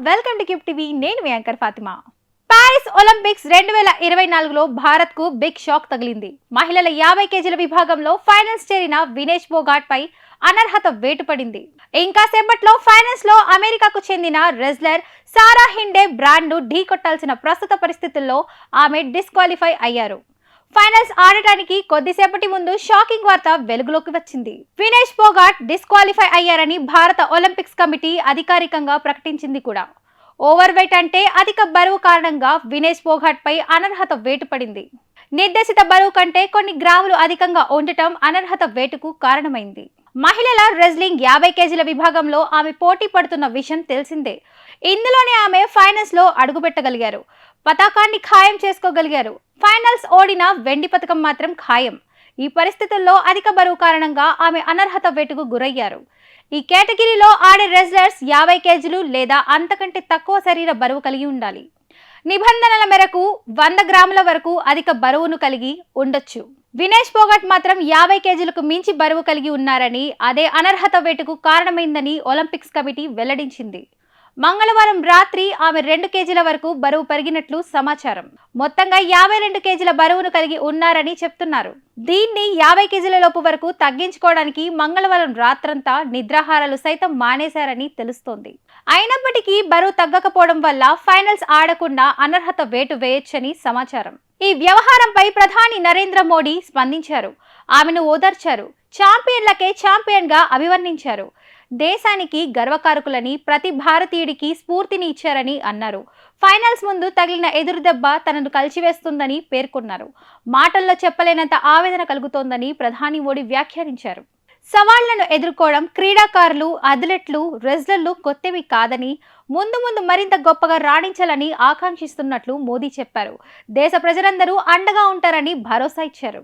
Welcome to cube TV. నేను మీ anchor Fatima. Paris Olympics 2024లో భారత్కు big shock తగిలింది. మహిళల 50 కేజీల విభాగంలో ఫైనల్స్ చేరిన వినేష్ ఫోగాట్ పై అనర్హత వేటు పడింది. ఇంకా సేపట్లో ఫైనల్స్ లో అమెరికాకు చెందిన రెజ్లర్ సారా హిండే బ్రాండ్ ను ఢీకొట్టాల్సిన ప్రస్తుత పరిస్థితుల్లో ఆమె డిస్క్వాలిఫై అయ్యారు. ఫైనల్స్ ఆడటానికి కొద్దిసేపటి ముందు షాకింగ్ వార్త వెలుగులోకి వచ్చింది. వినేష్ ఫోగాట్ డిస్క్వాలిఫై అయ్యారని భారత ఒలింపిక్స్ కమిటీ అధికారికంగా ప్రకటించింది కూడా. ఓవర్ వెయిట్ అంటే అధిక బరువు కారణంగా వినేష్ ఫోగాట్ పై అనర్హత వేటు పడింది. నిర్దేశిత బరువు కంటే కొన్ని గ్రాములు అధికంగా ఉండటం అనర్హత వేటుకు కారణమైంది. మహిళల రెజ్లింగ్ 50 కేజీల విభాగంలో ఆమె పోటీ పడుతున్న విషయం తెలిసిందే. ఇందులోనే ఆమె ఫైనల్స్ లో అడుగుపెట్టగలిగారు. పతాకాన్ని ఖాయం చేసుకోగలిగారు. ఫైనల్స్ ఓడిన వెండి పతకం మాత్రం ఖాయం. ఈ పరిస్థితుల్లో అధిక బరువు కారణంగా ఆమె అనర్హత వేటుకు గురయ్యారు. ఈ కేటగిరీలో ఆడే రెజ్లర్స్ 50 కేజీలు లేదా అంతకంటే తక్కువ శరీర బరువు కలిగి ఉండాలి. నిబంధనల మేరకు 100 గ్రాముల వరకు అధిక బరువును కలిగి ఉండొచ్చు. వినేష్ ఫోగాట్ మాత్రం 50 కేజీలకు మించి బరువు కలిగి ఉన్నారని, అదే అనర్హత వేటుకు కారణమైందని ఒలింపిక్స్ కమిటీ వెల్లడించింది. మంగళవారం రాత్రి ఆమె 2 కేజీల వరకు బరువు పెరిగినట్లు సమాచారం. మొత్తంగా 52 కేజీల బరువును కలిగి ఉన్నారని చెప్తున్నారు. దీన్ని 50 కేజీల లోపు వరకు తగ్గించుకోవడానికి మంగళవారం రాత్రంతా నిద్రాహారాలు సైతం మానేశారని తెలుస్తోంది. అయినప్పటికీ బరువు తగ్గకపోవడం వల్ల ఫైనల్స్ ఆడకుండా అనర్హత వేటు వేయొచ్చని సమాచారం. ఈ వ్యవహారంపై ప్రధాని నరేంద్ర మోడీ స్పందించారు. ఆమెను ఓదార్చారు. ఛాంపియన్లకే ఛాంపియన్ గా అభివర్ణించారు. దేశానికి గర్వకారకులని, ప్రతి భారతీయుడికి స్ఫూర్తిని ఇచ్చారని అన్నారు. ఫైనల్స్ ముందు తగిలిన ఎదురుదెబ్బ తనను కలిచివేస్తుందని పేర్కొన్నారు. మాటల్లో చెప్పలేనంత ఆవేదన కలుగుతోందని ప్రధాని మోడీ వ్యాఖ్యానించారు. సవాళ్లను ఎదుర్కోవడం క్రీడాకారులు, అథ్లెట్లు, రెజ్లర్లు కొత్తవి కాదని, ముందు ముందు మరింత గొప్పగా రాణించాలని ఆకాంక్షిస్తున్నట్లు మోదీ చెప్పారు. దేశ ప్రజలందరూ అండగా ఉంటారని భరోసా ఇచ్చారు.